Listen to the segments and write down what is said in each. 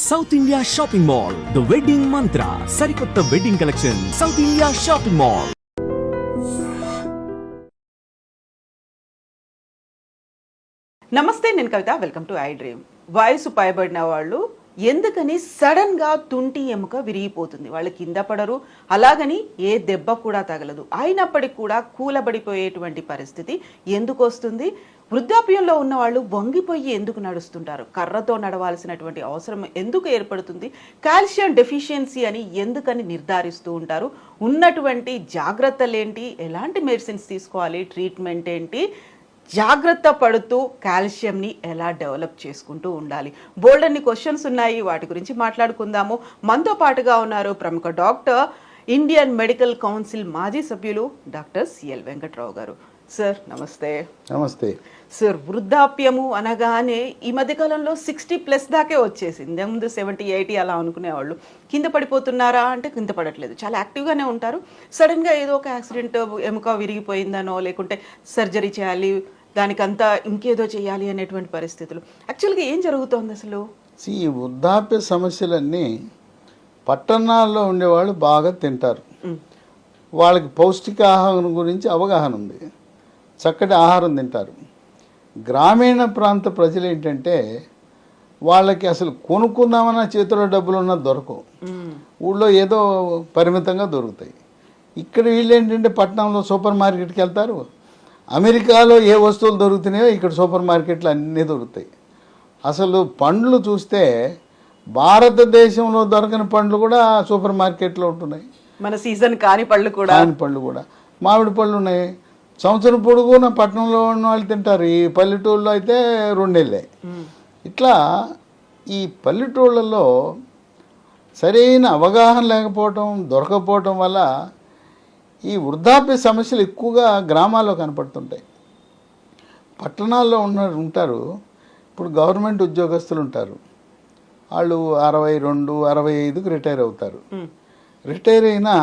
South India shopping mall, the wedding Mantra, సరికొత్త wedding collection, South India shopping mall. నమస్తే, నేను Kavitha. Welcome to iDream. వయసు పైబడిన వాళ్ళు ఎందుకని సడన్ గా తుంటి ఎముక విరిగిపోతుంది? వాళ్ళు కింద పడరు, అలాగని ఏ దెబ్బ కూడా తగలదు, అయినప్పటికీ కూడా కూలబడిపోయేటువంటి పరిస్థితి ఎందుకు వస్తుంది? వృద్ధాప్యంలో ఉన్న వాళ్ళు వంగిపోయి ఎందుకు నడుస్తుంటారు? కర్రతో నడవాల్సినటువంటి అవసరం ఎందుకు ఏర్పడుతుంది? కాల్షియం డెఫిషియన్సీ అని ఎందుకని నిర్ధారిస్తూ ఉంటారు? ఉన్నటువంటి జాగ్రత్తలేంటి? ఎలాంటి మెడిసిన్స్ తీసుకోవాలి? ట్రీట్మెంట్ ఏంటి? జాగ్రత్త పడుతూ కాల్షియంని ఎలా డెవలప్ చేసుకుంటూ ఉండాలి? బోల్డ్ అన్ని క్వశ్చన్స్ ఉన్నాయి, వాటి గురించి మాట్లాడుకుందాము. మనతో పాటుగా ఉన్నారు ప్రముఖ డాక్టర్, ఇండియన్ మెడికల్ కౌన్సిల్ మాజీ సభ్యులు డాక్టర్ సిఎల్ వెంకట్రావు గారు. సార్ నమస్తే. నమస్తే సార్, వృద్ధాప్యము అనగానే ఈ మధ్యకాలంలో 60+ దాకే వచ్చేసింది. ముందు 70-80 అలా అనుకునేవాళ్ళు. కింద పడిపోతున్నారా అంటే కింద పడట్లేదు, చాలా యాక్టివ్గానే ఉంటారు. సడన్గా ఏదో ఒక యాక్సిడెంట్, ఎముక విరిగిపోయిందనో లేకుంటే సర్జరీ చేయాలి, దానికంతా ఇంకేదో చేయాలి అనేటువంటి పరిస్థితులు. యాక్చువల్గా ఏం జరుగుతోంది అసలు? ఈ వృద్ధాప్య సమస్యలన్నీ పట్టణాల్లో ఉండేవాళ్ళు బాగా తింటారు, వాళ్ళకి పౌష్టికాహారం గురించి అవగాహన ఉంది, చక్కటి ఆహారం తింటారు. గ్రామీణ ప్రాంత ప్రజలు ఏంటంటే వాళ్ళకి అసలు కొనుక్కుందామన్న చేతిలో డబ్బులున్నా దొరకవు, ఊళ్ళో ఏదో పరిమితంగా దొరుకుతాయి. ఇక్కడ వీళ్ళు ఏంటంటే పట్టణంలో సూపర్ మార్కెట్కి వెళ్తారు, అమెరికాలో ఏ వస్తువులు దొరుకుతున్నాయో ఇక్కడ సూపర్ మార్కెట్లు అన్నీ దొరుకుతాయి. అసలు పండ్లు చూస్తే భారతదేశంలో దొరకని పండ్లు కూడా సూపర్ మార్కెట్లో ఉంటున్నాయి. మన సీజన్ కాని పళ్ళు కూడా మామిడి పళ్ళు ఉన్నాయి. సంవత్సరం పొడుగున పట్టణంలో ఉన్న వాళ్ళు తింటారు, ఈ పల్లెటూళ్ళలో అయితే 2 నెలలే. ఇట్లా ఈ పల్లెటూళ్ళలో సరైన అవగాహన లేకపోవటం, దొరకపోవటం వల్ల ఈ వృద్ధాప్య సమస్యలు ఎక్కువగా గ్రామాల్లో కనపడుతుంటాయి. పట్టణాల్లో ఉంటారు. ఇప్పుడు గవర్నమెంట్ ఉద్యోగస్తులు ఉంటారు, వాళ్ళు 62, 65కి రిటైర్ అవుతారు. రిటైర్ అయినా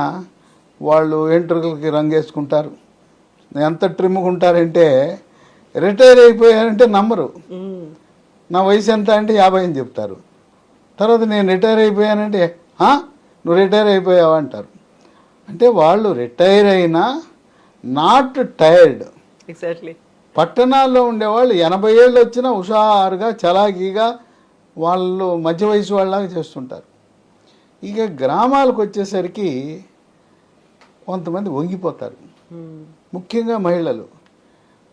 వాళ్ళు వెంట్రుకలకి రంగేసుకుంటారు, ఎంత ట్రిమ్గా ఉంటారంటే రిటైర్ అయిపోయారంటే నమ్మరు. నా వయసు ఎంత అంటే 50 అని చెప్తారు. తర్వాత నేను రిటైర్ అయిపోయానంటే నువ్వు రిటైర్ అయిపోయావా అంటారు. అంటే వాళ్ళు రిటైర్ అయినా నాట్ టైర్డ్. ఎగ్జాక్ట్లీ. పట్టణాల్లో ఉండేవాళ్ళు 80 ఏళ్ళు వచ్చినా హుషారుగా చలాకీగా వాళ్ళు మధ్య వయసు వాళ్ళలాగా చేస్తుంటారు. ఇక గ్రామాలకు వచ్చేసరికి కొంతమంది వంగిపోతారు, ముఖ్యంగా మహిళలు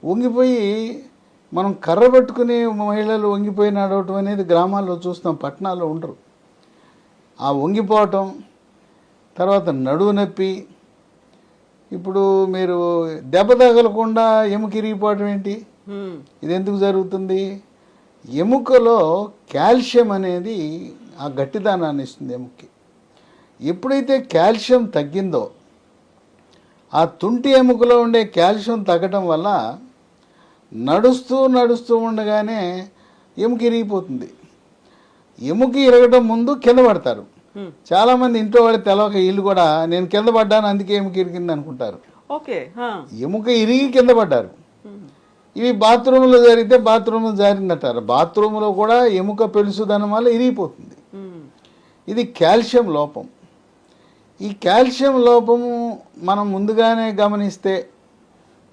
వంగిపోయి, మనం కర్ర పట్టుకుని మహిళలు వంగిపోయి నడవటం అనేది గ్రామాల్లో చూస్తాం, పట్టణాల్లో ఉండరు. ఆ వంగిపోవటం, తర్వాత నడువు నొప్పి. ఇప్పుడు మీరు దెబ్బ తగలకుండా ఎముక ఇరిగిపోవటం ఏంటి? ఇది ఎందుకు జరుగుతుంది? ఎముకలో కాల్షియం అనేది ఆ గట్టిదానాన్ని ఇస్తుంది ఎముకకి. ఎప్పుడైతే కాల్షియం తగ్గిందో, ఆ తుంటి ఎముకలో ఉండే కాల్షియం తగ్గటం వల్ల నడుస్తూ ఉండగానే ఎముక ఇరిగిపోతుంది. ఎముక ఇరగడం ముందు కింద పడతారు. చాలామంది ఇంట్లో వాళ్ళు తెలవక వీళ్ళు కూడా నేను కింద పడ్డాను అందుకే ఎముక ఇరిగింది అనుకుంటారు. ఎముక ఇరిగి కింద పడ్డారు. ఇవి బాత్రూంలో జరిగితే బాత్రూంలో జారిందంటారు. బాత్రూంలో కూడా ఎముక పెలుసుదనం వల్ల ఇరిగిపోతుంది. ఇది కాల్షియం లోపం. ఈ కాల్షియం లోపము మనం ముందుగానే గమనిస్తే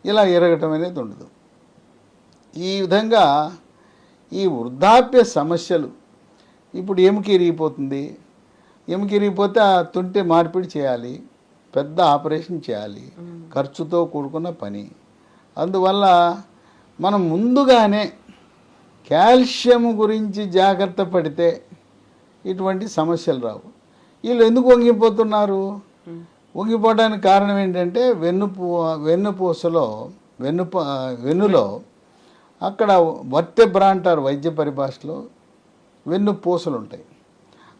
ఇలా ఎరగటం అనేది ఉండదు. ఈ విధంగా ఈ వృద్ధాప్య సమస్యలు, ఇప్పుడు ఎముక ఇరిగిపోతుంది, ఎముక ఇరిగిపోతే ఆ తుంటి మార్పిడి చేయాలి, పెద్ద ఆపరేషన్ చేయాలి, ఖర్చుతో కూడుకున్న పని. అందువల్ల మనం ముందుగానే కాల్షియం గురించి జాగ్రత్త పడితే ఇటువంటి సమస్యలు రావు. వీళ్ళు ఎందుకు వంగిపోతున్నారు? వంగిపోవడానికి కారణం ఏంటంటే వెన్నులో అక్కడ వర్టెబ్రా అంటారు వైద్య పరిభాషలో, వెన్నుపూసలు ఉంటాయి.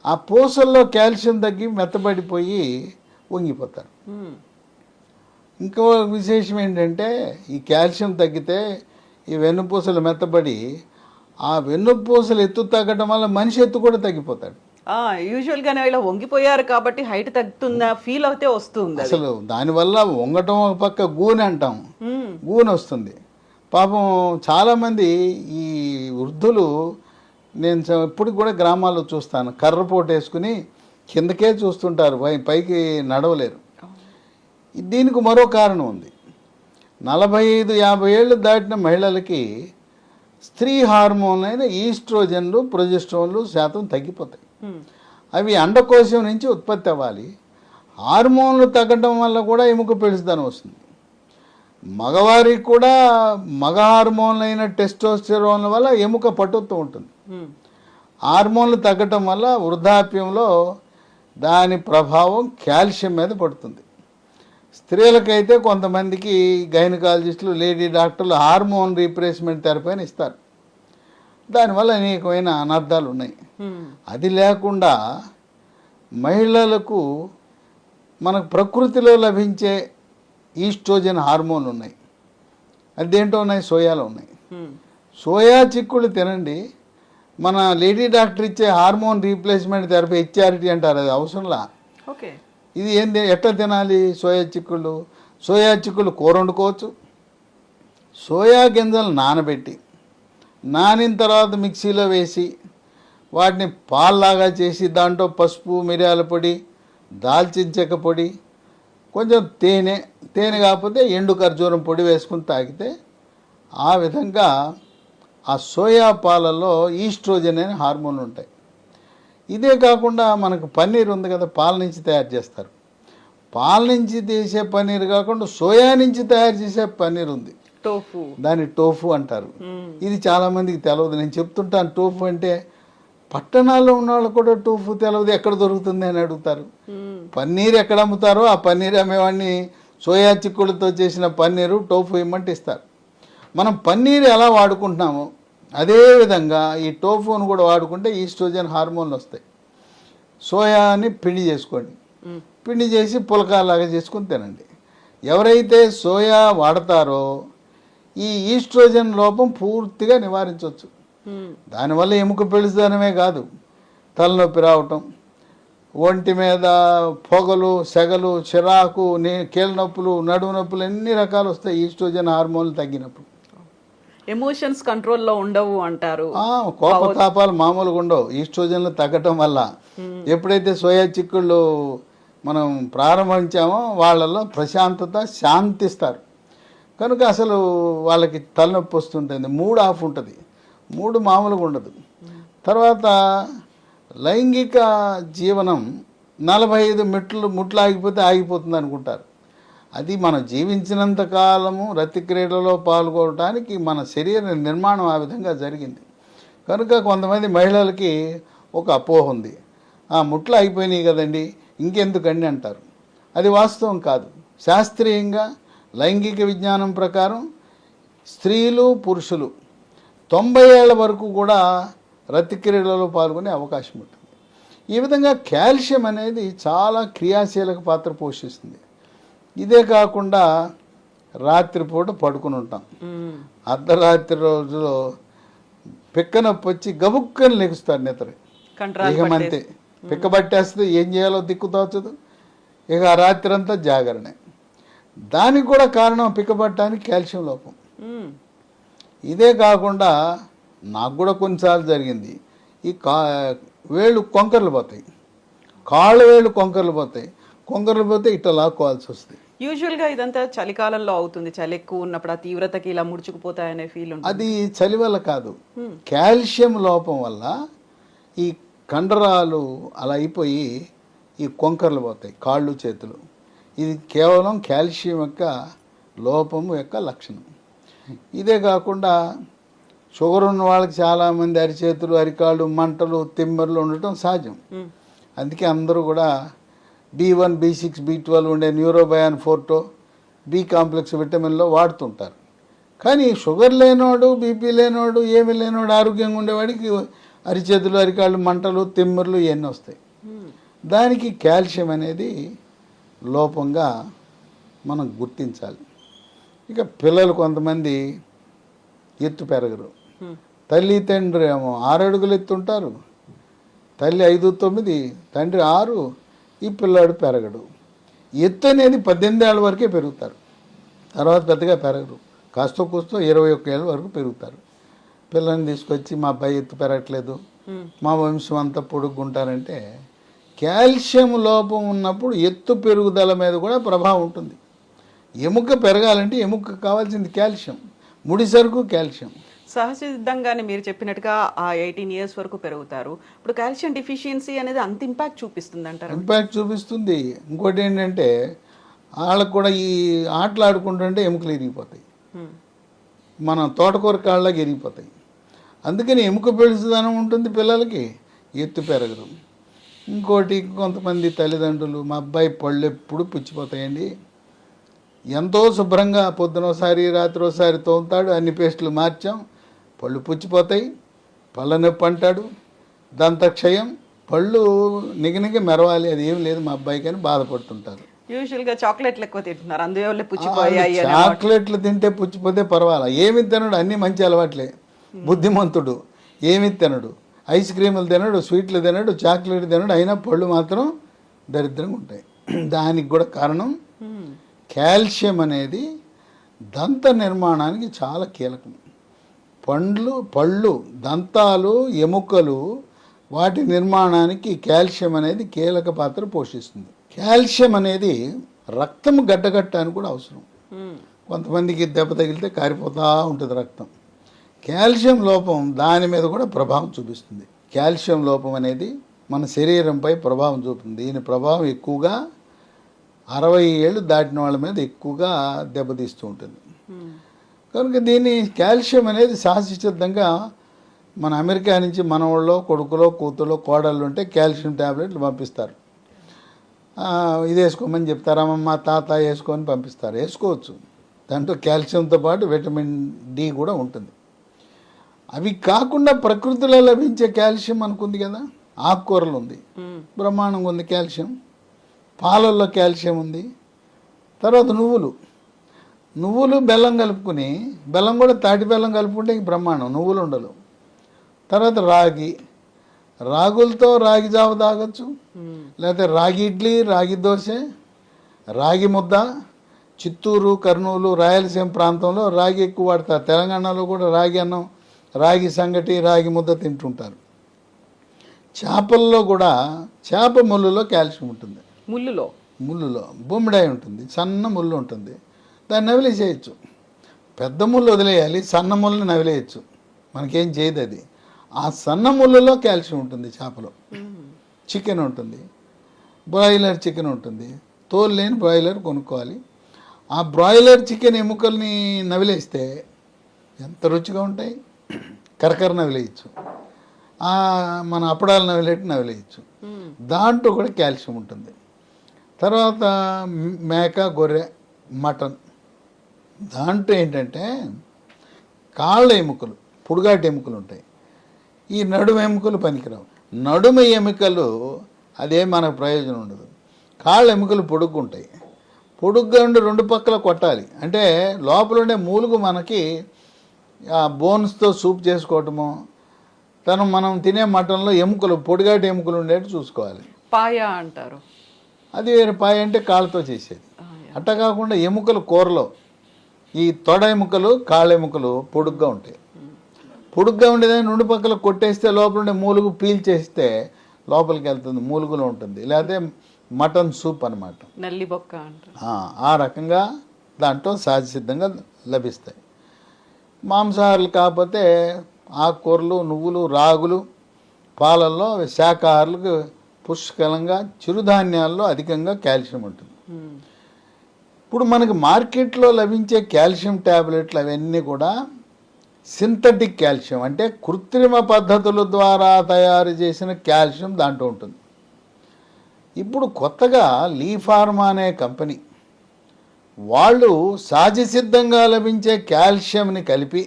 ఆ పూసల్లో కాల్షియం తగ్గి మెత్తబడిపోయి వంగిపోతారు. ఇంకో విశేషం ఏంటంటే ఈ కాల్షియం తగ్గితే ఈ వెన్నుపూసలు మెత్తబడి ఆ వెన్నుపూసలు ఎత్తు తగ్గడం వల్ల మనిషి ఎత్తు కూడా తగ్గిపోతాడు. యూజువల్గానే ఇలా వంగిపోయారు కాబట్టి హైట్ తగ్గుతుందా ఫీల్ అయితే వస్తుంది. అసలు దానివల్ల వంగటం ఒక పక్క గూనె అంటాం, గూనె వస్తుంది. పాపం చాలామంది ఈ వృద్ధులు నేను ఇప్పటికి కూడా గ్రామాల్లో చూస్తాను, కర్రపోటు వేసుకుని కిందకే చూస్తుంటారు, పైకి నడవలేరు. దీనికి మరో కారణం ఉంది. 45-50 ఏళ్ళు దాటిన మహిళలకి స్త్రీ హార్మోన్ అయిన ఈస్ట్రోజన్లు, ప్రొజెస్ట్రాన్లు శాతం తగ్గిపోతాయి. అవి అండకోశం నుంచి ఉత్పత్తి అవ్వాలి. హార్మోన్లు తగ్గడం వల్ల కూడా ఎముక పెళుసుదనం వస్తుంది. మగవారికి కూడా మగ హార్మోన్లు అయిన టెస్టోస్టెరాన్ వల్ల ఎముక పటుత్వం ఉంటుంది. హార్మోన్లు తగ్గటం వల్ల వృద్ధాప్యంలో దాని ప్రభావం కాల్షియం మీద పడుతుంది. స్త్రీలకైతే కొంతమందికి గైనకాలజిస్టులు, లేడీ డాక్టర్లు హార్మోన్ రీప్లేస్మెంట్ థెరపీ అని ఇస్తారు. దానివల్ల అనేకమైన అనర్థాలు ఉన్నాయి. అది లేకుండా మహిళలకు మనకు ప్రకృతిలో లభించే ఈస్ట్రోజన్ హార్మోన్లు ఉన్నాయి. అదేంటో ఉన్నాయి, సోయాలో ఉన్నాయి. సోయా చిక్కుళ్ళు తినండి. మన లేడీ డాక్టర్ ఇచ్చే హార్మోన్ రీప్లేస్మెంట్ థెరపీ హెచ్ఆర్టీ అంటారు, అది అవసరంలా. ఓకే, ఇది ఏంది, ఎట్లా తినాలి? సోయా చిక్కుళ్ళు. సోయా చిక్కుళ్ళు కూర వండుకోవచ్చు. సోయా గింజలు నానబెట్టి, నానిన తర్వాత మిక్సీలో వేసి వాటిని పాల్లాగా చేసి దాంట్లో పసుపు, మిరియాల పొడి, దాల్చిన చెక్క పొడి, కొంచెం తేనె కాకపోతే ఎండు ఖర్జూరం పొడి వేసుకుని తాగితే ఆ విధంగా ఆ సోయా పాలలో ఈస్ట్రోజన్ అనే హార్మోన్లు ఉంటాయి. ఇదే కాకుండా మనకు పన్నీర్ ఉంది కదా, పాల నుంచి తయారు చేస్తారు. పాల నుంచి తీసే పన్నీర్ కాకుండా సోయా నుంచి తయారు చేసే పన్నీర్ ఉంది, టోఫు. దాన్ని టోఫు అంటారు. ఇది చాలామందికి తెలియదు. నేను చెప్తుంటాను టోఫు అంటే, పట్టణాల్లో ఉన్న వాళ్ళు కూడా టోఫు తెలియదు, ఎక్కడ దొరుకుతుంది అని అడుగుతారు. పన్నీర్ ఎక్కడ అమ్ముతారో ఆ పన్నీర్ అమ్మేవాడిని సోయా చిక్కులతో చేసిన పన్నీరు టోఫు ఇమ్మంటే ఇస్తారు. మనం పన్నీర్ ఎలా వాడుకుంటున్నామో అదేవిధంగా ఈ టోఫును కూడా వాడుకుంటే ఈస్ట్రోజన్ హార్మోన్లు వస్తాయి. సోయాని పిండి చేసుకోండి, పిండి చేసి పులకాలాగా చేసుకుని తినండి. ఎవరైతే సోయా వాడతారో ఈ ఈస్ట్రోజన్ లోపం పూర్తిగా నివారించవచ్చు. దానివల్ల ఎముక పెళుసుదనమే కాదు, తలనొప్పి రావటం, ఒంటి మీద పొగలు, సెగలు, చిరాకు, కీళ్ళ నొప్పులు, నడుము నొప్పులు ఎన్ని రకాలు వస్తాయి ఈస్ట్రోజన్ హార్మోన్లు తగ్గినప్పుడు. ఎమోషన్స్ కంట్రోల్లో ఉండవు అంటారు. కోపతాపాలు మామూలుగా ఉండవు ఈస్ట్రోజన్లు తగ్గటం వల్ల. ఎప్పుడైతే సోయా చిక్కుళ్ళు మనం ప్రారంభించామో వాళ్ళలో ప్రశాంతత, శాంతిస్తారు. కనుక అసలు వాళ్ళకి తలనొప్పి వస్తుంటుంది, మూడ్ ఆఫ్ ఉంటుంది, మూడు మామూలుగా ఉండదు. తర్వాత లైంగిక జీవనం 45 ముట్లు ఆగిపోతే ఆగిపోతుంది అనుకుంటారు. అది మనం జీవించినంత కాలము రతి క్రీడలో పాల్గొనడానికి మన శరీర నిర్మాణం ఆ విధంగా జరిగింది. కనుక కొంతమంది మహిళలకి ఒక అపోహ ఉంది, ముట్లు అయిపోయినాయి కదండి ఇంకెందుకండి అంటారు. అది వాస్తవం కాదు. శాస్త్రీయంగా లైంగిక విజ్ఞానం ప్రకారం స్త్రీలు, పురుషులు 90 ఏళ్ల వరకు కూడా రతి క్రీడలలో పాల్గొనే అవకాశం ఉంటుంది. ఈ విధంగా కాల్షియం అనేది చాలా క్రియాశీలక పాత్ర పోషిస్తుంది. ఇదే కాకుండా రాత్రిపూట పడుకుని ఉంటాం, అర్ధరాత్రి రోజులో పిక్క నొప్పి వచ్చి గబుక్కని లెగుస్తారు నిద్ర. ఇకమంతే పిక్క పట్టేస్తే ఏం చేయాలో దిక్కు తోచదు. ఇక ఆ రాత్రి అంతా జాగరణే. దానికి కూడా కారణం పిక్క పట్టడానికి కాల్షియం లోపం. ఇదే కాకుండా నాకు కూడా కొన్నిసార్లు జరిగింది, ఈ వేళ్ళు కొంకర్లు పోతాయి, కాళ్ళ వేళ్ళు కొంకర్లు పోతాయి. కొంకర్లు పోతే ఇట్లా లాక్కోవాల్సి వస్తుంది. యూజువల్గా ఇదంతా చలికాలంలో అవుతుంది, చలి ఎక్కువ ఉన్నప్పుడు ఆ తీవ్రతకి ఇలా ముడుచుకుపోతాయనే ఫీల్ ఉంటుంది. అది చలి వల్ల కాదు, కాల్షియం లోపం వల్ల ఈ కండరాలు అలా అయిపోయి ఈ కొంకర్లు పోతాయి, కాళ్ళు, చేతులు. ఇది కేవలం కాల్షియం యొక్క లోపం యొక్క లక్షణం. ఇదే కాకుండా షుగర్ ఉన్న వాళ్ళకి చాలామంది అరిచేతులు, అరికాళ్ళు, మంటలు, తిమ్మెరలు ఉండటం సహజం. అందుకే అందరూ కూడా B1, B6, B12 ఉండే న్యూరోబయాన్ ఫోర్టో, బి కాంప్లెక్స్ విటమిన్లో వాడుతుంటారు. కానీ షుగర్ లేనోడు, బీపీ లేనోడు, ఏమి లేనోడు, ఆరోగ్యంగా ఉండేవాడికి అరిచేతులు, అరికాళ్ళు, మంటలు, తిమ్మెరలు ఇవన్నీ వస్తాయి. దానికి కాల్షియం అనేది లోపంగా మనం గుర్తించాలి. ఇక పిల్లలు కొంతమంది ఎత్తు పెరగరు. తల్లి తండ్రి ఏమో 6 అడుగులు ఎత్తుంటారు, తల్లి 5'9", తండ్రి 6, ఈ పిల్లాడు పెరగడు. ఎత్తు అనేది 18 ఏళ్ళ వరకే పెరుగుతారు, తర్వాత పెద్దగా పెరగరు. కాస్త కూస్తో 21 ఏళ్ళ వరకు పెరుగుతారు. పిల్లల్ని తీసుకొచ్చి మా అబ్బాయి ఎత్తు పెరగట్లేదు, మా వంశం అంతా పొడుగుంటారంటే కాల్షియం లోపం ఉన్నప్పుడు ఎత్తు పెరుగుదల మీద కూడా ప్రభావం ఉంటుంది. ఎముక పెరగాలంటే ఎముక కావాల్సింది కాల్షియం, ముడి సరుకు కాల్షియం. సహజసిద్ధంగానే మీరు చెప్పినట్టుగా ఆ 18 years వరకు పెరుగుతారు. ఇప్పుడు కాల్షియం డిఫిషియన్సీ అనేది అంత ఇంపాక్ట్ చూపిస్తుంది అంటారు? ఇంపాక్ట్ చూపిస్తుంది. ఇంకోటి ఏంటంటే వాళ్ళకు కూడా ఈ ఆటలు ఆడుకుంటుంటే ఎముకలు ఇరిగిపోతాయి, మన తోటకూర కాళ్ళకి ఇరిగిపోతాయి. అందుకని ఎముక పెడుతుందనం ఉంటుంది పిల్లలకి, ఎత్తు పెరగరు. ఇంకోటి కొంతమంది తల్లిదండ్రులు మా అబ్బాయి పళ్ళు ఎప్పుడు పుచ్చిపోతాయండి, ఎంతో శుభ్రంగా పొద్దునోసారి రాత్రి ఒకసారి తోముతాడు, అన్ని పేస్టులు మార్చాం, పళ్ళు పుచ్చిపోతాయి, పళ్ళ నొప్పి అంటాడు, దంతక్షయం, పళ్ళు నిగనిగ మెరవాలి, అది ఏం లేదు మా అబ్బాయికి అని బాధపడుతుంటారు. యూజువల్గా చాక్లెట్లు ఎక్కువ తింటున్నారు, అందువల్ల పుచ్చిపోయాయి. చాక్లెట్లు తింటే పుచ్చిపోతే పర్వాలా, ఏమి తినడు, అన్నీ మంచి అలవాట్లే, బుద్ధిమంతుడు, ఏమి తినడు, ఐస్ క్రీములు తినడు, స్వీట్లు తినడు, చాక్లెట్ తినడు, అయినా పళ్ళు మాత్రం దరిద్రంగా ఉంటాయి. దానికి కూడా కారణం కాల్షియం అనేది దంత నిర్మాణానికి చాలా కీలకం. పళ్ళు, దంతాలు, ఎముకలు, వాటి నిర్మాణానికి కాల్షియం అనేది కీలక పాత్ర పోషిస్తుంది. కాల్షియం అనేది రక్తం గడ్డగట్టడానికి కూడా అవసరం. కొంతమందికి దెబ్బ తగిలితే కారిపోతూ ఉంటుంది రక్తం. కాల్షియం లోపం దాని మీద కూడా ప్రభావం చూపిస్తుంది. కాల్షియం లోపం అనేది మన శరీరంపై ప్రభావం చూపుతుంది. దీని ప్రభావం ఎక్కువగా 60 ఏళ్ళు దాటిన వాళ్ళ మీద ఎక్కువగా దెబ్బతీస్తూ ఉంటుంది. కనుక దీన్ని కాల్షియం అనేది సహజసిద్ధంగా మన అమెరికా నుంచి మన వాళ్ళు కొడుకులో కూతులో కోడళ్ళు ఉంటే కాల్షియం ట్యాబ్లెట్లు పంపిస్తారు. ఇది వేసుకోమని చెప్తారు, అమ్మమ్మ తాత వేసుకొని పంపిస్తారు. వేసుకోవచ్చు, దాంట్లో కాల్షియంతో పాటు విటమిన్ డి కూడా ఉంటుంది. అవి కాకుండా ప్రకృతిలో లభించే కాల్షియం అనుకుంది కదా, ఆకుకూరలు ఉంది, బ్రహ్మాండంగా ఉంది కాల్షియం, పాలల్లో కాల్షియం ఉంది. తర్వాత నువ్వులు బెల్లం కలుపుకుని, బెల్లం కూడా తాటి బెల్లం కలుపుకుంటే ఇంక బ్రహ్మాండం, నువ్వులు ఉండలు. తర్వాత రాగులతో రాగి జావ తాగొచ్చు, లేకపోతే రాగి ఇడ్లీ, రాగి దోశ, రాగి ముద్ద. చిత్తూరు, కర్నూలు, రాయలసీమ ప్రాంతంలో రాగి ఎక్కువ వాడతారు. తెలంగాణలో కూడా రాగి అన్నం, రాగి సంగటి, రాగి ముద్ద తింటుంటారు. చేపల్లో కూడా చేప ముళ్ళులో కాల్షియం ఉంటుంది. ముళ్ళులో బొమ్మిడాయి ఉంటుంది, సన్న ముళ్ళు ఉంటుంది, దాన్ని నవిలేసేయచ్చు. పెద్ద ముళ్ళు వదిలేయాలి, సన్న ముళ్ళని నవిలేయచ్చు, మనకేం చేయదు అది. ఆ సన్న ముళ్ళలో కాల్షియం ఉంటుంది. చేపలో చికెన్ ఉంటుంది, బ్రాయిలర్ చికెన్ ఉంటుంది, తోలు లేని బ్రాయిలర్ కొనుక్కోవాలి. ఆ బ్రాయిలర్ చికెన్ ఎముకల్ని నవిలేస్తే ఎంత రుచిగా ఉంటాయి, కరకర నవిలేయచ్చు, మన అప్పడాలు నవిలేయచ్చు. దాంట్లో కూడా కాల్షియం ఉంటుంది. తర్వాత మేక, గొర్రె, మటన్, దాంట్లో ఏంటంటే కాళ్ళ ఎముకలు, పుడుగాటి ఎముకలు ఉంటాయి. ఈ నడుము ఎముకలు పనికిరావు. నడుము ఎముకలు అదే మనకు ప్రయోజనం ఉండదు. కాళ్ళ ఎముకలు పొడుగ్గుంటాయి, పొడుగ్గా ఉండి రెండు పక్కల కొట్టాలి. అంటే లోపల ఉండే మూలుగు మనకి ఆ బోన్స్తో సూప్ చేసుకోవటము, మనం తినే మటన్లో ఎముకలు, పొడిగాటి ఎముకలు ఉండేట్టు చూసుకోవాలి. పాయ అంటారు, అది వేరే. పాయ అంటే కాళ్ళతో చేసేది. అట్ట కాకుండా ఎముకలు కూరలో ఈ తొడ ఎముకలు, కాళ్ళ ఎముకలు పొడుగ్గా ఉంటాయి. పొడుగ్గా ఉండేదాన్ని రెండు పక్కల కొట్టేస్తే లోపల ఉండే మూలుగు పీల్చేస్తే లోపలికి వెళ్తుంది, మూలుగులో ఉంటుంది. లేకపోతే మటన్ సూప్ అనమాట, నల్లి బొక్క అంటారు. ఆ రకంగా దాంట్లో సహజసిద్ధంగా లభిస్తాయి. మాంసాహారులు కాకపోతే ఆకుకూరలు, నువ్వులు, రాగులు, పాలల్లో శాకాహారులకు పుష్కలంగా, చిరుధాన్యాల్లో అధికంగా కాల్షియం ఉంటుంది. ఇప్పుడు మనకి మార్కెట్లో లభించే కాల్షియం ట్యాబ్లెట్లు అవన్నీ కూడా సింథటిక్ కాల్షియం, అంటే కృత్రిమ పద్ధతుల ద్వారా తయారు చేసిన కాల్షియం దాంట్లో ఉంటుంది. ఇప్పుడు కొత్తగా లీ ఫార్మా అనే కంపెనీ వాళ్ళు సహజసిద్ధంగా లభించే కాల్షియంని కలిపి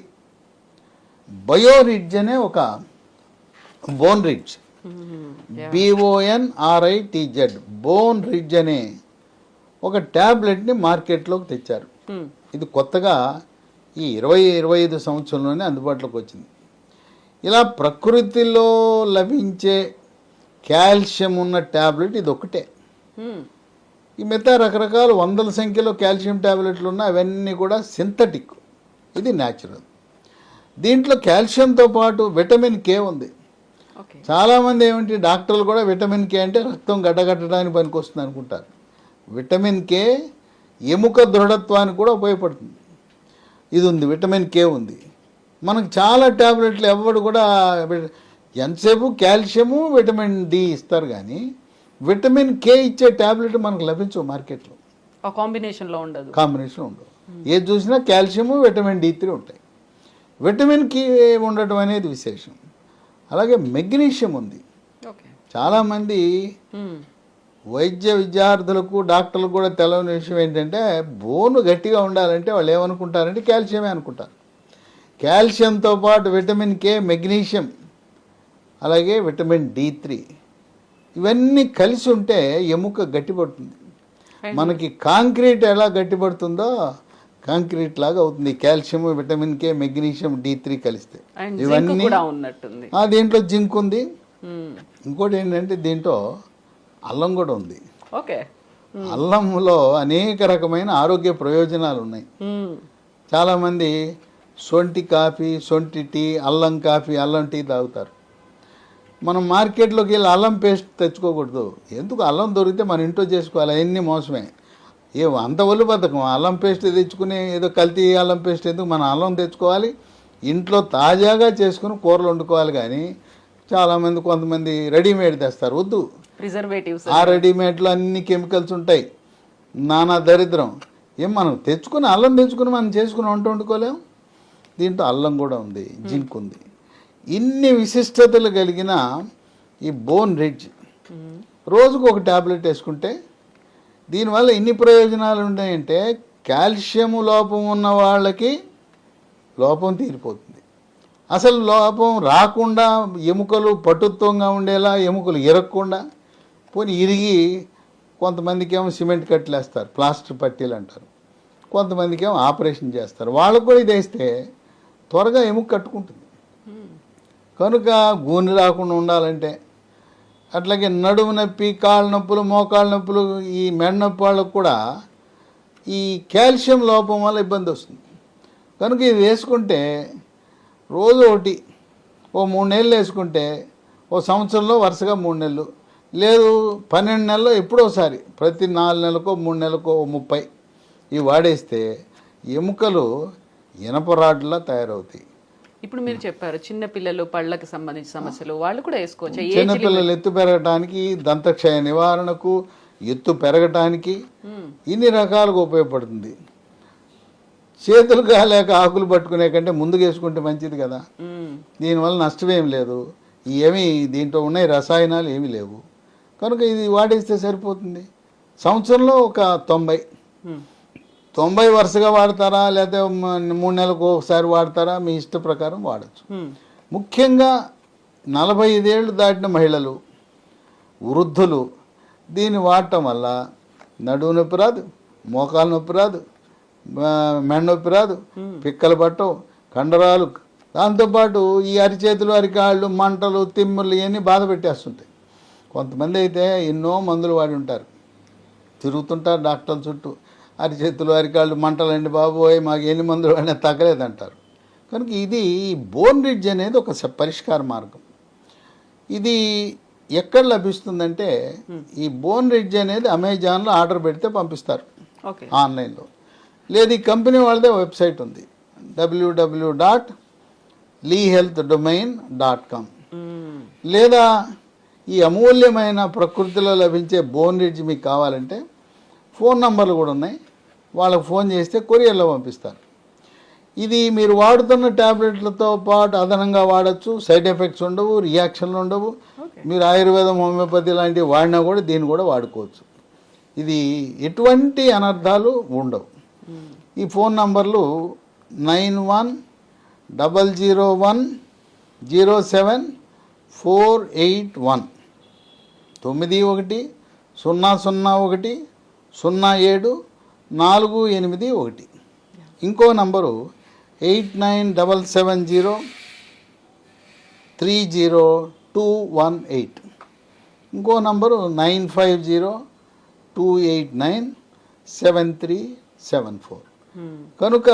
బయోరిడ్జ్ అనే ఒక bone ridge, BONRITZ, bone ridge అనే ఒక ట్యాబ్లెట్ని మార్కెట్లోకి తెచ్చారు. ఇది కొత్తగా ఈ 20-25 సంవత్సరంలోనే అందుబాటులోకి వచ్చింది. ఇలా ప్రకృతిలో లభించే కాల్షియం ఉన్న ట్యాబ్లెట్ ఇది ఒకటే. ఈ మిగతా రకరకాల వందల సంఖ్యలో కాల్షియం ట్యాబ్లెట్లు ఉన్నాయి, అవన్నీ కూడా సింథటిక్, ఇది న్యాచురల్. దీంట్లో కాల్షియంతో పాటు విటమిన్ కే ఉంది. ఓకే. చాలామంది ఏమిటి డాక్టర్లు కూడా విటమిన్ కే అంటే రక్తం గడ్డగట్టడానికి పనికొస్తుంది అనుకుంటారు. విటమిన్ కే ఎముక దృఢత్వానికి కూడా ఉపయోగపడుతుంది. ఇది ఉంది, విటమిన్ కే ఉంది. మనకు చాలా ట్యాబ్లెట్లు ఎవరు కూడా ఎంతసేపు కాల్షియము విటమిన్ డి ఇస్తారు, కానీ విటమిన్ కే ఇచ్చే ట్యాబ్లెట్ మనకు లభించవు మార్కెట్లో. కాంబినేషన్లో ఉండదు. కాంబినేషన్ ఉండవు. ఏది చూసినా కాల్షియము విటమిన్ డి3 ఉంటాయి. విటమిన్ కే ఉండటం అనేది విశేషం. అలాగే మెగ్నీషియం ఉంది. ఓకే. చాలామంది వైద్య విద్యార్థులకు డాక్టర్లకు కూడా తెలవని విషయం ఏంటంటే బోను గట్టిగా ఉండాలంటే వాళ్ళు ఏమనుకుంటారంటే కాల్షియమే అనుకుంటారు. కాల్షియంతో పాటు విటమిన్ కే, మెగ్నీషియం, అలాగే విటమిన్ డి3 ఇవన్నీ కలిసి ఉంటే ఎముక గట్టిపడుతుంది. మనకి కాంక్రీట్ ఎలా గట్టిపడుతుందో కాంక్రీట్ లాగా అవుతుంది కాల్షియం, విటమిన్ కే, మెగ్నీషియం, డి3 కలిస్తే. ఇవన్నీ దీంట్లో జింక్ ఉంది. ఇంకోటి ఏంటంటే దీంట్లో అల్లం కూడా ఉంది. ఓకే. అల్లంలో అనేక రకమైన ఆరోగ్య ప్రయోజనాలు ఉన్నాయి. చాలామంది సొంటి కాఫీ, సొంటి టీ, అల్లం కాఫీ, అల్లం టీ తాగుతారు. మనం మార్కెట్లోకి వెళ్ళి అల్లం పేస్ట్ తెచ్చుకోకూడదు. ఎందుకు? అల్లం దొరికితే మన ఇంట్లో చేసుకోవాలి. అవన్నీ మోసమే. అంత ఒళ్ళు బద్ధకం. అల్లం పేస్ట్ తెచ్చుకుని ఏదో కల్తీ అల్లం పేస్ట్ ఎందుకు? మన అల్లం తెచ్చుకోవాలి, ఇంట్లో తాజాగా చేసుకుని కూరలు వండుకోవాలి. కానీ చాలామంది కొంతమంది రెడీమేడ్ తెస్తారు. వద్దు, ప్రిజర్వేటివ్స్. ఆ రెడీమేడ్లో అన్ని కెమికల్స్ ఉంటాయి, నానా దరిద్రం. మనం తెచ్చుకుని అల్లం తెచ్చుకుని మనం చేసుకుని వంట వండుకోలేం. దీంట్లో అల్లం కూడా ఉంది, జింక్ ఉంది. ఇన్ని విశిష్టతలు కలిగిన ఈ బోన్ రిడ్జ్ రోజుకు ఒక ట్యాబ్లెట్ వేసుకుంటే దీనివల్ల ఎన్ని ప్రయోజనాలు ఉంటాయంటే కాల్షియం లోపం ఉన్న వాళ్ళకి లోపం తీరిపోతుంది. అసలు లోపం రాకుండా ఎముకలు పటుత్వంగా ఉండేలా, ఎముకలు ఇరగకుండా, పోనీ ఇరిగి కొంతమందికి ఏమో సిమెంట్ కట్టలేస్తారు, ప్లాస్టర్ పట్టీలు అంటారు. కొంతమందికి ఏమో ఆపరేషన్ చేస్తారు. వాళ్ళకు కూడా ఇది వేస్తే త్వరగా ఎముక కట్టుకుంటుంది. కనుక గూని రాకుండా ఉండాలంటే, అట్లాగే నడుము నొప్పి, కాళ్ళ నొప్పులు, మోకాళ్ళ నొప్పులు, ఈ మెడ నొప్పి వాళ్ళకు కూడా ఈ కాల్షియం లోపం వల్ల ఇబ్బంది వస్తుంది. కనుక ఇది వేసుకుంటే రోజు ఒకటి 3 నెలలు వేసుకుంటే సంవత్సరంలో వరుసగా 3 నెలలు, లేదు 12 నెలల్లో ఎప్పుడోసారి, ప్రతి 4 నెలలకో 3 నెలలకో 30 ఇవి వాడేస్తే ఎముకలు ఇనపరాడ్లా తయారవుతాయి. ఇప్పుడు మీరు చెప్పారు చిన్నపిల్లలు పళ్ళకి సంబంధించిన సమస్యలు వాళ్ళు కూడా వేసుకోవచ్చు. చిన్నపిల్లలు ఎత్తు పెరగటానికి, దంతక్షయ నివారణకు, ఎత్తు పెరగటానికి ఇన్ని రకాలుగా ఉపయోగపడుతుంది. చేతులు కాలేక ఆకులు పట్టుకునే కంటే ముందుకు వేసుకుంటే మంచిది కదా. దీనివల్ల నష్టమేం లేదు. ఏమీ దీంట్లో ఉన్నాయి రసాయనాలు ఏమీ లేవు. కనుక ఇది వాడేస్తే సరిపోతుంది. సంవత్సరంలో ఒక 90 వరుసగా వాడతారా, లేకపోతే 3 నెలలకు ఒకసారి వాడతారా, మీ ఇష్ట ప్రకారం వాడచ్చు. ముఖ్యంగా 45 ఏళ్ళు దాటిన మహిళలు, వృద్ధులు దీన్ని వాడటం వల్ల నడుము నొప్పి రాదు, మోకాలు నొప్పి రాదు, మెడ నొప్పి రాదు, పిక్కలు పట్టవు, కండరాలు, దాంతోపాటు ఈ అరిచేతులు, అరికాళ్ళు, మంటలు, తిమ్ములు ఇవన్నీ బాధ పెట్టేస్తుంటాయి. కొంతమంది అయితే ఎన్నో మందులు వాడి ఉంటారు, తిరుగుతుంటారు డాక్టర్ల చుట్టూ. అరిచేతులు, అరికాళ్ళు మంటలండి బాబోయ్, మాకు ఎన్ని మందులు వాడినా తగ్గలేదంటారు. కనుక ఇది బోన్ రిడ్జ్ అనేది ఒక పరిష్కార మార్గం. ఇది ఎక్కడ లభిస్తుందంటే ఈ బోన్ రిడ్జ్ అనేది అమెజాన్లో ఆర్డర్ పెడితే పంపిస్తారు ఆన్లైన్లో. లేదు ఈ కంపెనీ వాళ్ళదే వెబ్సైట్ ఉంది, www.leehealthdomain.com. లేదా ఈ అమూల్యమైన ప్రకృతిలో లభించే బోన్ రిడ్జ్ మీకు కావాలంటే ఫోన్ నంబర్లు కూడా ఉన్నాయి, వాళ్ళకు ఫోన్ చేస్తే కొరియర్లో పంపిస్తారు. ఇది మీరు వాడుతున్న ట్యాబ్లెట్లతో పాటు అదనంగా వాడచ్చు, సైడ్ ఎఫెక్ట్స్ ఉండవు, రియాక్షన్లు ఉండవు. మీరు ఆయుర్వేదం, హోమియోపతి లాంటివి వాడినా కూడా దీన్ని కూడా వాడుకోవచ్చు. ఇది ఎటువంటి అనర్థాలు ఉండవు. ఈ ఫోన్ నంబర్లు 9100107481 9100010748. ఇంకో నంబరు 8977030218. ఇంకో నంబరు 9502897374. కనుక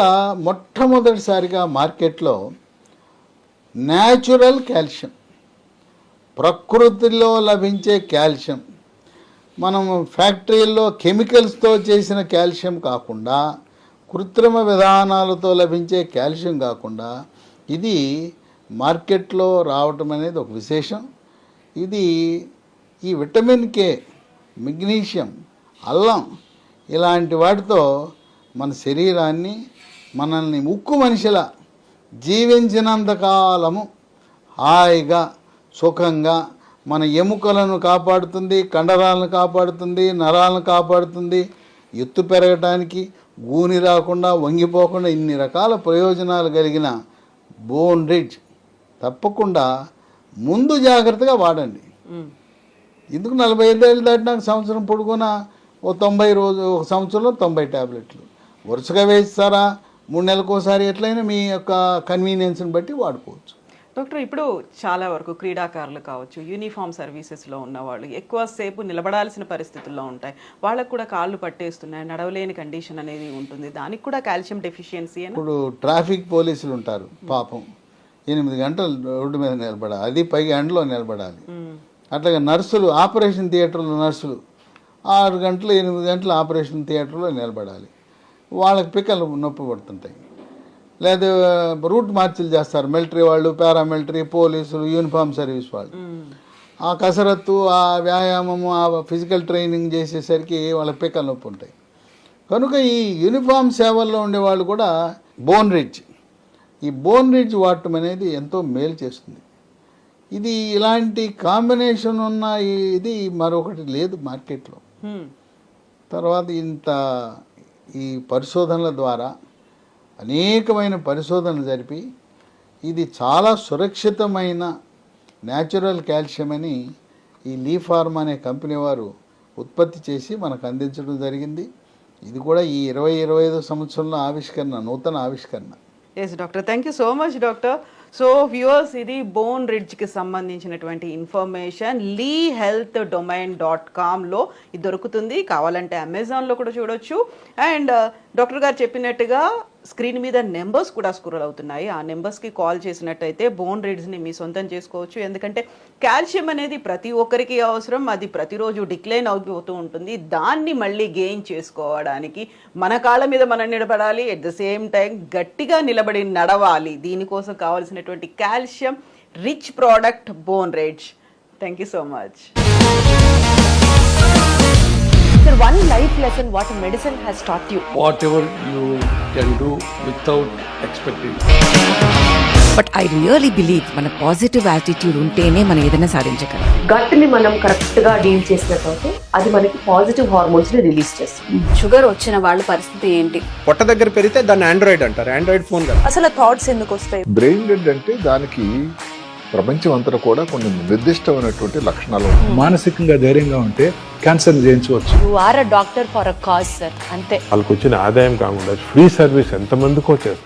మొట్టమొదటిసారిగా మార్కెట్లో న్యాచురల్ కాల్షియం, ప్రకృతిలో లభించే కాల్షియం. మనం ఫ్యాక్టరీల్లో కెమికల్స్తో చేసిన కాల్షియం కాకుండా, కృత్రిమ విధానాలతో లభించే కాల్షియం కాకుండా ఇది మార్కెట్లో రావటం అనేది ఒక విశేషం. ఇది ఈ విటమిన్ కే, మెగ్నీషియం, అల్లం ఇలాంటి వాటితో మన శరీరాన్ని, మనల్ని ఉక్కు మనిషిలా జీవించినంతకాలము హాయిగా సుఖంగా మన ఎముకలను కాపాడుతుంది, కండరాలను కాపాడుతుంది, నరాలను కాపాడుతుంది, ఎత్తు పెరగటానికి, గూని రాకుండా, వంగిపోకుండా ఇన్ని రకాల ప్రయోజనాలు కలిగిన బోన్ రిడ్జ్ తప్పకుండా ముందు జాగ్రత్తగా వాడండి. ఎందుకు 45 ఏళ్ళు దాటినాక సంవత్సరం పొడుగున ఓ 90 రోజు, ఒక సంవత్సరంలో 90 ట్యాబ్లెట్లు వరుసగా వేస్తారా, 3 నెలలకు ఒకసారి ఎట్లయినా మీ యొక్క కన్వీనియన్స్ని బట్టి వాడుకోవచ్చు. డాక్టర్, ఇప్పుడు చాలా వరకు క్రీడాకారులు కావచ్చు, యూనిఫామ్ సర్వీసెస్లో ఉన్నవాళ్ళు ఎక్కువసేపు నిలబడాల్సిన పరిస్థితుల్లో ఉంటాయి. వాళ్ళకు కూడా కాళ్ళు పట్టేస్తున్నాయి, నడవలేని కండిషన్ అనేది ఉంటుంది. దానికి కూడా కాల్షియం డెఫిషియన్సీ. ఇప్పుడు ట్రాఫిక్ పోలీసులు ఉంటారు పాపం, 8 గంటలు రోడ్డు మీద నిలబడాలి, అది పైగా ఎండలో నిలబడాలి. అట్లాగే నర్సులు, ఆపరేషన్ థియేటర్లో నర్సులు 6 గంటలు 8 గంటలు ఆపరేషన్ థియేటర్లో నిలబడాలి. వాళ్ళకి పిక్కలు నొప్పి పడుతుంటాయి. లేదా రూట్ మార్చిలు చేస్తారు మిలిటరీ వాళ్ళు, పారామిలిటరీ, పోలీసులు, యూనిఫామ్ సర్వీస్ వాళ్ళు. ఆ కసరత్తు, ఆ వ్యాయామము, ఆ ఫిజికల్ ట్రైనింగ్ చేసేసరికి వాళ్ళ పిక్కలు నొప్పి ఉంటాయి. కనుక ఈ యూనిఫామ్ సేవల్లో ఉండేవాళ్ళు కూడా బోన్ రిడ్జ్, ఈ బోన్ రిడ్జ్ వాడటం అనేది ఎంతో మేలు చేస్తుంది. ఇది ఇలాంటి కాంబినేషన్ ఉన్న ఇది మరొకటి లేదు మార్కెట్లో. తర్వాత ఈ పరిశోధనల ద్వారా అనేకమైన పరిశోధనలు జరిపి ఇది చాలా సురక్షితమైన న్యాచురల్ కాల్షియం అని ఈ లీ ఫార్మా అనే కంపెనీ వారు ఉత్పత్తి చేసి మనకు అందించడం జరిగింది. ఇది కూడా ఈ 20-25 సంవత్సరంలో ఆవిష్కరణ, నూతన ఆవిష్కరణ. Yes doctor, thank you so much doctor. So viewers, ఇది బోన్ రిడ్జ్కి సంబంధించినటువంటి ఇన్ఫర్మేషన్ lehealthdomain.comలో ఇది దొరుకుతుంది. కావాలంటే అమెజాన్లో కూడా చూడొచ్చు. అండ్ డాక్టర్ గారు చెప్పినట్టుగా స్క్రీన్ మీద నెంబర్స్ కూడా స్క్రోల్ అవుతున్నాయి. ఆ నెంబర్స్కి కాల్ చేసినట్టయితే బోన్ రిడ్జ్ని మీ సొంతం చేసుకోవచ్చు. ఎందుకంటే కాల్షియం అనేది ప్రతి ఒక్కరికి అవసరం, అది ప్రతిరోజు డిక్లైన్ అయిపోతూ ఉంటుంది. దాన్ని మళ్ళీ గెయిన్ చేసుకోవడానికి మన కాళ్ళ మీద మనం నిలబడాలి, ఎట్ ద సేమ్ టైం గట్టిగా నిలబడి నడవాలి. దీనికోసం కావాల్సినటువంటి calcium rich product bone ridge. Thank you so much. Sir, one life lesson what medicine has taught you. Whatever you can do without expecting. But I really believe మన positive attitude ఉంటేనే మనం ఏదైనా సాధించగలం. గట్ ని మనం correct గా deal చేసినట్లయితే అది మనకి పాజిటివ్ హార్మోన్స్ ని రిలీజ్ చేస్తుంది. షుగర్ వచ్చిన వాళ్ళ పరిస్థితి ఏంటి? పొట్ట దగ్గర పెరిగితే దాన్ని ఆండ్రాయిడ్ అంటారు, ఆండ్రాయిడ్ ఫోన్ కదా. అసలు థాట్స్ ఎందుకు వస్తాయి? బ్రెయిన్ డెడ్ అంటే దానికి ప్రపంచం అంతా కూడా కొన్ని నిర్దిష్టమైనటువంటి లక్షణాలు ఉన్నాయి. మానసికంగా ధైర్యంగా ఉంటే క్యాన్సర్ జయించవచ్చు. You are a doctor for a cause sir, అంతే. వాళ్ళకి వచ్చిన ఆదాయం కాకుండా ఫ్రీ సర్వీస్ ఎంతమందికో చేస్తారు.